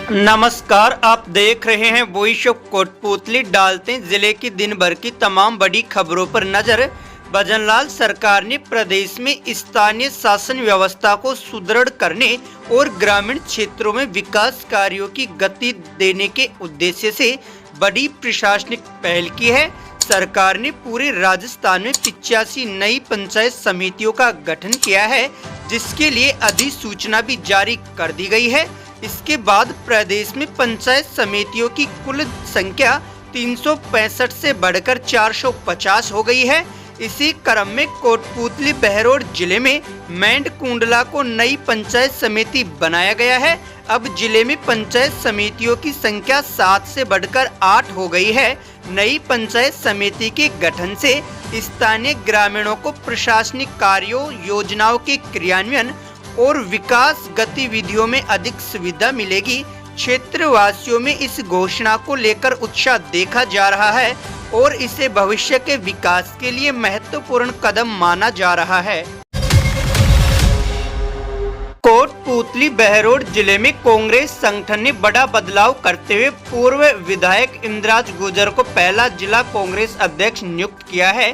नमस्कार, आप देख रहे हैं वॉइस ऑफ कोटपूतली। डालते हैं जिले की दिन भर की तमाम बड़ी खबरों पर नजर। भजनलाल सरकार ने प्रदेश में स्थानीय शासन व्यवस्था को सुदृढ़ करने और ग्रामीण क्षेत्रों में विकास कार्यों की गति देने के उद्देश्य से बड़ी प्रशासनिक पहल की है। सरकार ने पूरे राजस्थान में 85 नई पंचायत समितियों का गठन किया है, जिसके लिए अधिसूचना भी जारी कर दी गई है। इसके बाद प्रदेश में पंचायत समितियों की कुल संख्या 365 से बढ़कर 450 हो गई है। इसी क्रम में कोटपूतली बहरोड जिले में मेंढकुंडला को नई पंचायत समिति बनाया गया है। अब जिले में पंचायत समितियों की संख्या 7 से बढ़कर 8 हो गई है। नई पंचायत समिति के गठन से स्थानीय ग्रामीणों को प्रशासनिक कार्यों, योजनाओं के क्रियान्वयन और विकास गतिविधियों में अधिक सुविधा मिलेगी। क्षेत्रवासियों में इस घोषणा को लेकर उत्साह देखा जा रहा है और इसे भविष्य के विकास के लिए महत्वपूर्ण कदम माना जा रहा है। कोटपूतली बहरोड जिले में कांग्रेस संगठन ने बड़ा बदलाव करते हुए पूर्व विधायक इंद्राज गुर्जर को पहला जिला कांग्रेस अध्यक्ष नियुक्त किया है।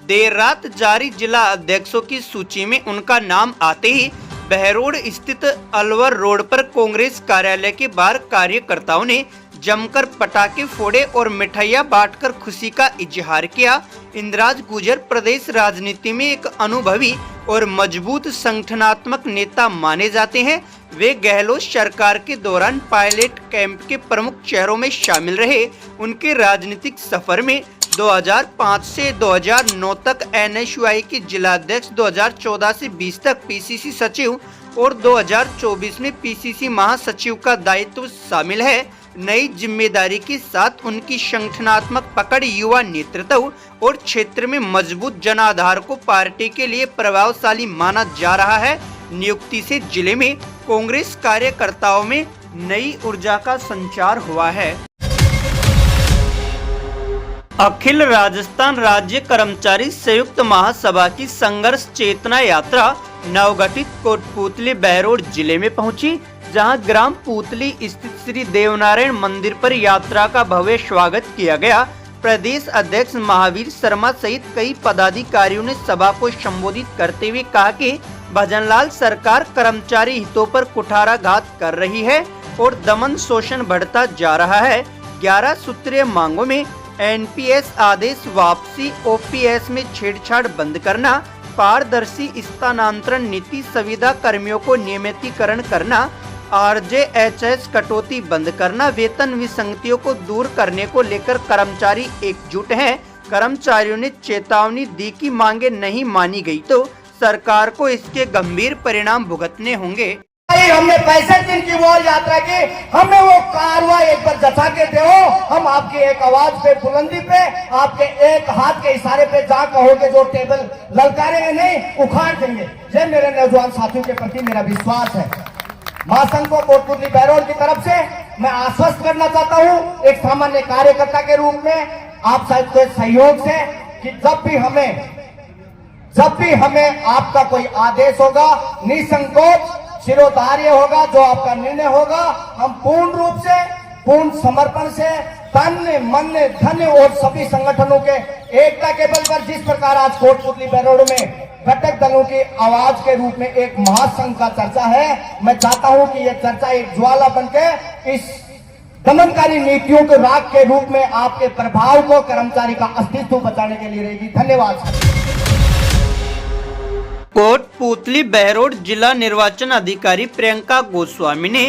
देर रात जारी जिला अध्यक्षों की सूची में उनका नाम आते ही बहरोड स्थित अलवर रोड पर कांग्रेस कार्यालय के बाहर कार्यकर्ताओं ने जमकर पटाखे फोड़े और मिठाइयां बांटकर खुशी का इजहार किया। इंद्राज गुर्जर प्रदेश राजनीति में एक अनुभवी और मजबूत संगठनात्मक नेता माने जाते हैं। वे गहलोत सरकार के दौरान पायलट कैंप के प्रमुख चेहरों में शामिल रहे। उनके राजनीतिक सफर में 2005 से 2009 तक NSUI के जिलाध्यक्ष, 2014 से 20 तक PCC सचिव और 2024 में PCC महासचिव का दायित्व शामिल है। नई जिम्मेदारी के साथ उनकी संगठनात्मक पकड़, युवा नेतृत्व और क्षेत्र में मजबूत जनाधार को पार्टी के लिए प्रभावशाली माना जा रहा है। नियुक्ति से जिले में कांग्रेस कार्यकर्ताओं में नई ऊर्जा का संचार हुआ है। अखिल राजस्थान राज्य कर्मचारी संयुक्त महासभा की संघर्ष चेतना यात्रा नवगठित कोटपूतली बहरोड जिले में पहुंची, जहां ग्राम पूतली स्थित श्री देवनारायण मंदिर पर यात्रा का भव्य स्वागत किया गया। प्रदेश अध्यक्ष महावीर शर्मा सहित कई पदाधिकारियों ने सभा को संबोधित करते हुए कहा कि भजनलाल सरकार कर्मचारी हितों पर कुठाराघात कर रही है और दमन शोषण बढ़ता जा रहा है। 11 सूत्रीय मांगों में NPS आदेश वापसी, OPS में छेड़छाड़ बंद करना, पारदर्शी स्थानांतरण नीति, संविदा कर्मियों को नियमितीकरण करना, RJHS कटौती बंद करना, वेतन विसंगतियों को दूर करने को लेकर कर्मचारी एकजुट हैं। कर्मचारियों ने चेतावनी दी कि मांगे नहीं मानी गई तो सरकार को इसके गंभीर परिणाम भुगतने होंगे। हमने 65 दिन की वो यात्रा की, हमने वो कारवा एक बार जता के दे, हम आपकी एक आवाज पे, बुलंदी पे, आपके एक हाथ के इशारे पे जा कहोगे जो टेबल ललकारेंगे नहीं, उखाड़ देंगे। ये मेरे नौजवान साथियों के प्रति मेरा विश्वास है। महासंघ को कोटपूतली बहरोड की तरफ से मैं आश्वस्त करना चाहता हूँ, एक सामान्य कार्यकर्ता के रूप में आप सबके सहयोग से, कि जब भी हमें आपका कोई आदेश होगा, निसंकोच शिरोधार्य होगा, जो आपका निर्णय होगा, हम पूर्ण रूप से, पूर्ण समर्पण से, तन मन धन और सभी संगठनों के एकता के बल पर, जिस प्रकार आज कोटपूतली बहरोड में घटक दलों की आवाज के रूप में एक महासंघ का चर्चा है, मैं चाहता हूं कि यह चर्चा एक ज्वाला बनके इस दमनकारी नीतियों के राग के रूप में आपके प्रभाव को, कर्मचारी का अस्तित्व बचाने के लिए रहेगी। धन्यवाद। कोटपूतली बहरोड जिला निर्वाचन अधिकारी प्रियंका गोस्वामी ने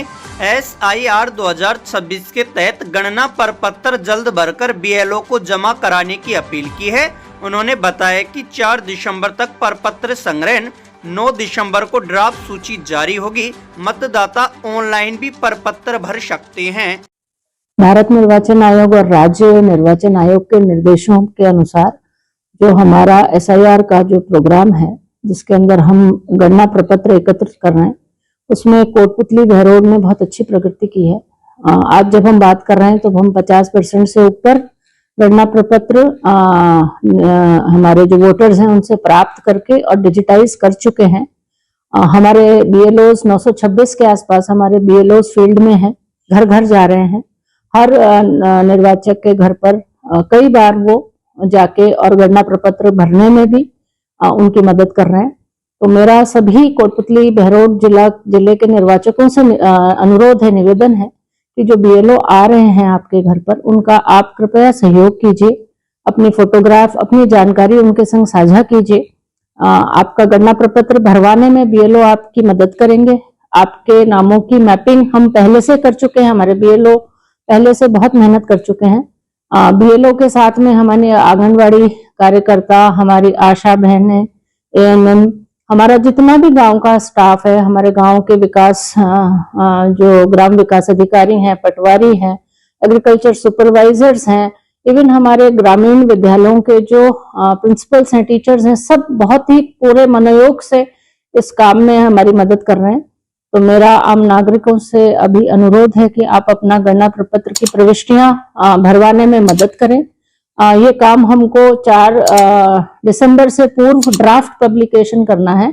SIR 2026 के तहत गणना प्रपत्र जल्द भरकर BLO को जमा कराने की अपील की है। उन्होंने बताया कि 4 दिसंबर तक प्रपत्र संग्रहण, 9 दिसंबर को ड्राफ्ट सूची जारी होगी। मतदाता ऑनलाइन भी प्रपत्र भर सकते हैं। भारत निर्वाचन आयोग और राज्य निर्वाचन आयोग के निर्देशों के अनुसार जो हमारा SIR का जो प्रोग्राम है, जिसके अंदर हम गणना प्रपत्र एकत्रित कर रहे हैं, उसमें कोटपूतली बहरोड ने बहुत अच्छी प्रगति की है। आज जब हम बात कर रहे हैं तो हम 50% से ऊपर गणना प्रपत्र हमारे जो वोटर्स हैं उनसे प्राप्त करके और डिजिटाइज कर चुके हैं। हमारे BLOs 926 के आसपास हमारे BLOs फील्ड में हैं, घर घर जा रहे हैं। हर निर्वाचक के घर पर कई बार वो जाके और गणना प्रपत्र भरने में भी उनकी मदद कर रहे हैं। तो मेरा सभी कोटपुतली बहरोड जिले के निर्वाचकों से अनुरोध है, निवेदन है कि जो बीएलओ आ रहे हैं आपके घर पर, उनका आप कृपया सहयोग कीजिए। अपनी फोटोग्राफ, अपनी जानकारी उनके संग साझा कीजिए। आपका गणना प्रपत्र भरवाने में बीएलओ आपकी मदद करेंगे। आपके नामों की मैपिंग हम पहले से कर चुके हैं, हमारे बीएलओ पहले से बहुत मेहनत कर चुके हैं। बीएलओ के साथ में हमारे आंगनवाड़ी कार्यकर्ता, हमारी आशा बहनें, एएनएम, हमारा जितना भी गांव का स्टाफ है, हमारे गांव के विकास जो ग्राम विकास अधिकारी हैं, पटवारी हैं, एग्रीकल्चर सुपरवाइजर्स हैं, इवन हमारे ग्रामीण विद्यालयों के जो प्रिंसिपल्स हैं, टीचर्स हैं, सब बहुत ही पूरे मनोयोग से इस काम में हमारी मदद कर रहे हैं। तो मेरा आम नागरिकों से अभी अनुरोध है कि आप अपना गणना प्रपत्र की प्रविष्टियां भरवाने में मदद करें। ये काम हमको 4 दिसंबर से पूर्व ड्राफ्ट पब्लिकेशन करना है।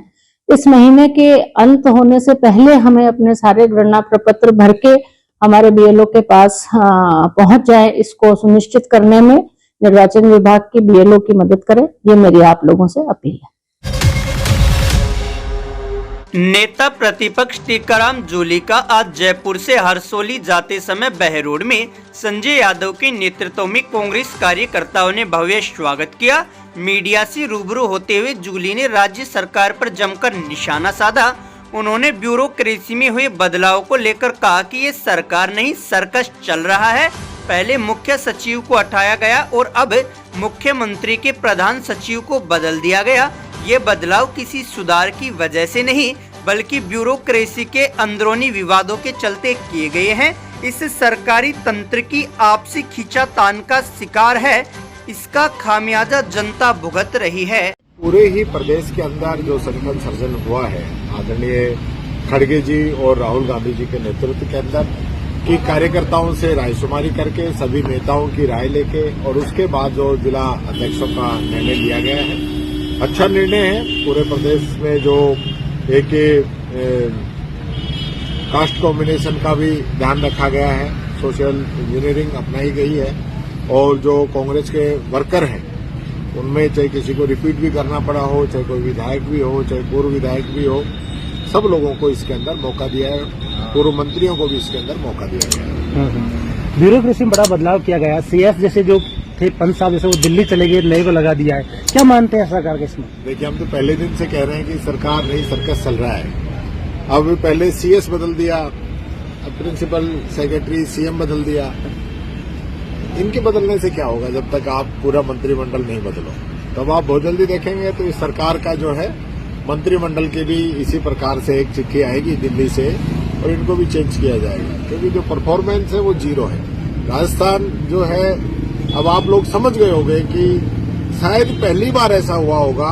इस महीने के अंत होने से पहले हमें अपने सारे गणना प्रपत्र भर के हमारे बीएलओ के पास पहुंच जाए, इसको सुनिश्चित करने में निर्वाचन विभाग की बीएलओ की मदद करें। ये मेरी आप लोगों से अपील है। नेता प्रतिपक्ष टीकाराम जूली का आज जयपुर से हरसोली जाते समय बहरोड में संजय यादव के नेतृत्व में कांग्रेस कार्यकर्ताओं ने भव्य स्वागत किया। मीडिया से रूबरू होते हुए जूली ने राज्य सरकार पर जमकर निशाना साधा। उन्होंने ब्यूरोक्रेसी में हुए बदलाव को लेकर कहा कि ये सरकार नहीं, सर्कस चल रहा है। पहले मुख्य सचिव को हटाया गया और अब मुख्यमंत्री के प्रधान सचिव को बदल दिया गया। ये बदलाव किसी सुधार की वजह से नहीं, बल्कि ब्यूरोक्रेसी के अंदरूनी विवादों के चलते किए गए हैं। इस सरकारी तंत्र की आपसी खींचातान का शिकार है। इसका खामियाजा जनता भुगत रही है। पूरे ही प्रदेश के अंदर जो संकट सर्जन हुआ है, आदरणीय खड़गे जी और राहुल गांधी जी के नेतृत्व के अंदर की कार्यकर्ताओं से रायशुमारी करके, सभी नेताओं की राय लेके और उसके बाद जो जिला अध्यक्षों का निर्णय लिया गया है, अच्छा निर्णय है। पूरे प्रदेश में जो एक कास्ट कॉम्बिनेशन का भी ध्यान रखा गया है, सोशल इंजीनियरिंग अपनाई गई है और जो कांग्रेस के वर्कर हैं उनमें चाहे किसी को रिपीट भी करना पड़ा हो, चाहे कोई विधायक भी हो, चाहे पूर्व विधायक भी हो, सब लोगों को इसके अंदर मौका दिया है। पूर्व मंत्रियों को भी इसके अंदर मौका दिया गया है। ब्यूरोक्रेसी में बड़ा बदलाव किया गया। सीएस जैसे जो थे पंच साहब, जैसे वो दिल्ली चले गए, नए को लगा दिया है। क्या मानते हैं सरकार के इसमें? देखिए, हम तो पहले दिन से कह रहे हैं कि सरकार नहीं, सर्कस चल रहा है। अब पहले सीएस बदल दिया, अब प्रिंसिपल सेक्रेटरी सीएम बदल दिया। इनके बदलने से क्या होगा? जब तक आप पूरा मंत्रिमंडल नहीं बदलो, तब आप बहुत जल्दी देखेंगे तो इस सरकार का जो है मंत्रिमंडल की भी इसी प्रकार से एक चिट्ठी आएगी दिल्ली से और इनको भी चेंज किया जाएगा, क्योंकि जो परफॉर्मेंस है वो जीरो है। राजस्थान जो है, अब आप लोग समझ गए होंगे कि शायद पहली बार ऐसा हुआ होगा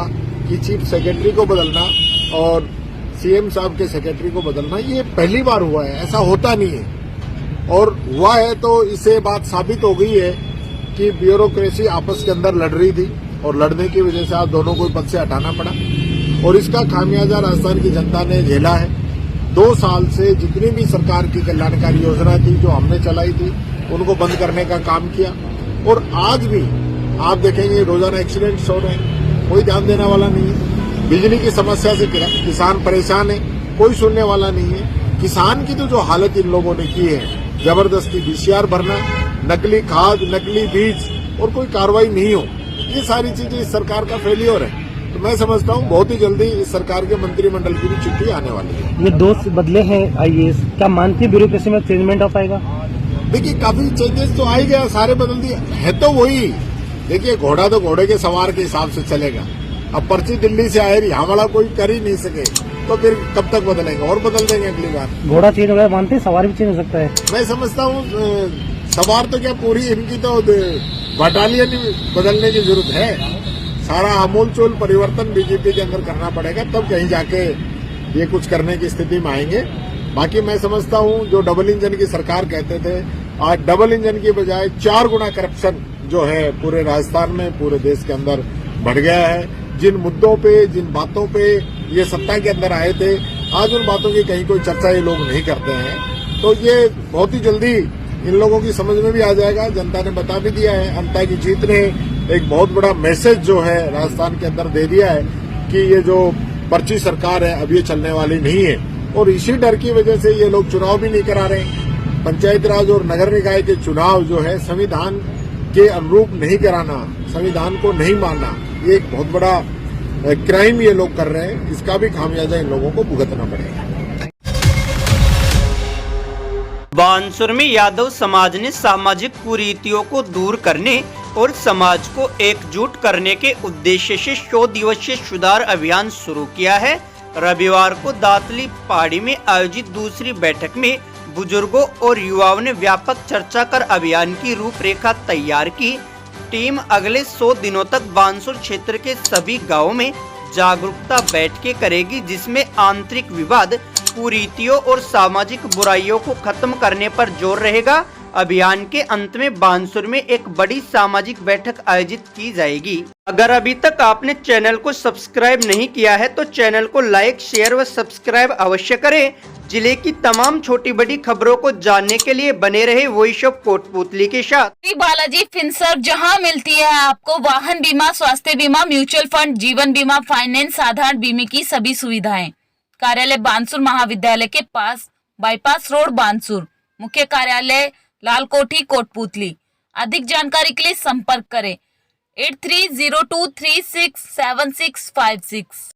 कि चीफ सेक्रेटरी को बदलना और सीएम साहब के सेक्रेटरी को बदलना, ये पहली बार हुआ है। ऐसा होता नहीं है और हुआ है तो इससे बात साबित हो गई है कि ब्यूरोक्रेसी आपस के अंदर लड़ रही थी और लड़ने की वजह से आप दोनों को पद से हटाना पड़ा और इसका खामियाजा राजस्थान की जनता ने झेला है। 2 साल से जितनी भी सरकार की कल्याणकारी योजना थी जो हमने चलाई थी, उनको बंद करने का काम किया और आज भी आप देखेंगे रोजाना एक्सीडेंट्स हो रहे हैं, कोई ध्यान देने वाला नहीं है। बिजली की समस्या से किसान परेशान है, कोई सुनने वाला नहीं है। किसान की तो जो हालत इन लोगों ने की है, जबरदस्ती बीसीआर भरना, नकली खाद, नकली बीज और कोई कार्रवाई नहीं हो, ये सारी चीजें इस सरकार का फेलियर है। तो मैं समझता हूँ बहुत ही जल्दी इस सरकार के मंत्रिमंडल की भी चिट्ठी आने वाली है। ये 2 बदले हैं आईएएस, क्या मानती है ब्यूरोक्रेसी में चेंजमेंट हो पाएगा? देखिए, काफी चेंजेस तो आ ही गया, सारे बदल दिए है तो वही। देखिए, घोड़ा तो घोड़े के सवार के हिसाब से चलेगा। अब पर्ची दिल्ली से आए, यहाँ वाला कोई कर ही नहीं सके तो फिर कब तक बदलेंगे? और बदल देंगे अगली बार। घोड़ा चेंज हो गया मानते हैं, सवार भी चेंज हो सकता है। मैं समझता हूँ सवार तो क्या, पूरी इनकी तो बटालियन बदलने की जरूरत है। सारा आमूलचूल परिवर्तन बीजेपी के अंदर करना पड़ेगा, तब कहीं जाके ये कुछ करने की स्थिति में आएंगे। बाकी मैं समझता हूँ जो डबल इंजन की सरकार कहते थे, आज डबल इंजन की बजाय 4 गुना करप्शन जो है पूरे राजस्थान में, पूरे देश के अंदर बढ़ गया है। जिन मुद्दों पे, जिन बातों पे ये सत्ता के अंदर आए थे, आज उन बातों की कहीं कोई चर्चा ये लोग नहीं करते हैं तो ये बहुत ही जल्दी इन लोगों की समझ में भी आ जाएगा। जनता ने बता भी दिया है, जनता की जीत ने एक बहुत बड़ा मैसेज जो है राजस्थान के अंदर दे दिया है कि ये जो पर्ची सरकार है अब ये चलने वाली नहीं है। और इसी डर की वजह से ये लोग चुनाव भी नहीं करा रहे। पंचायत राज और नगर निकाय के चुनाव जो है संविधान के अनुरूप नहीं कराना, संविधान को नहीं मानना, ये एक बहुत बड़ा क्राइम ये लोग कर रहे हैं। इसका भी खामियाजा इन लोगों को भुगतना पड़ेगा। बानसूर में यादव समाज ने सामाजिक कुरीतियों को दूर करने और समाज को एकजुट करने के उद्देश्य से 100 दिवसीय सुधार अभियान शुरू किया है। रविवार को दातली पहाड़ी में आयोजित दूसरी बैठक में बुजुर्गों और युवाओं ने व्यापक चर्चा कर अभियान की रूपरेखा तैयार की। टीम अगले 100 दिनों तक बानसूर क्षेत्र के सभी गांवों में जागरूकता बैठकें करेगी, जिसमें आंतरिक विवाद, कुरीतियों और सामाजिक बुराइयों को खत्म करने पर जोर रहेगा। अभियान के अंत में बानसूर में एक बड़ी सामाजिक बैठक आयोजित की जाएगी। अगर अभी तक आपने चैनल को सब्सक्राइब नहीं किया है तो चैनल को लाइक, शेयर व सब्सक्राइब अवश्य करें। जिले की तमाम छोटी बड़ी खबरों को जानने के लिए बने रहे वॉइस ऑफ कोटपुतली के साथ। श्री बालाजी फिनसर्व, जहां मिलती है आपको वाहन बीमा, स्वास्थ्य बीमा, म्यूचुअल फंड, जीवन बीमा, फाइनेंस, साधारण बीमे की सभी सुविधाएं। कार्यालय बानसूर महाविद्यालय के पास, बाईपास रोड बानसूर। मुख्य कार्यालय लालकोठी कोटपुतली। अधिक जानकारी के लिए संपर्क करें 8302367656।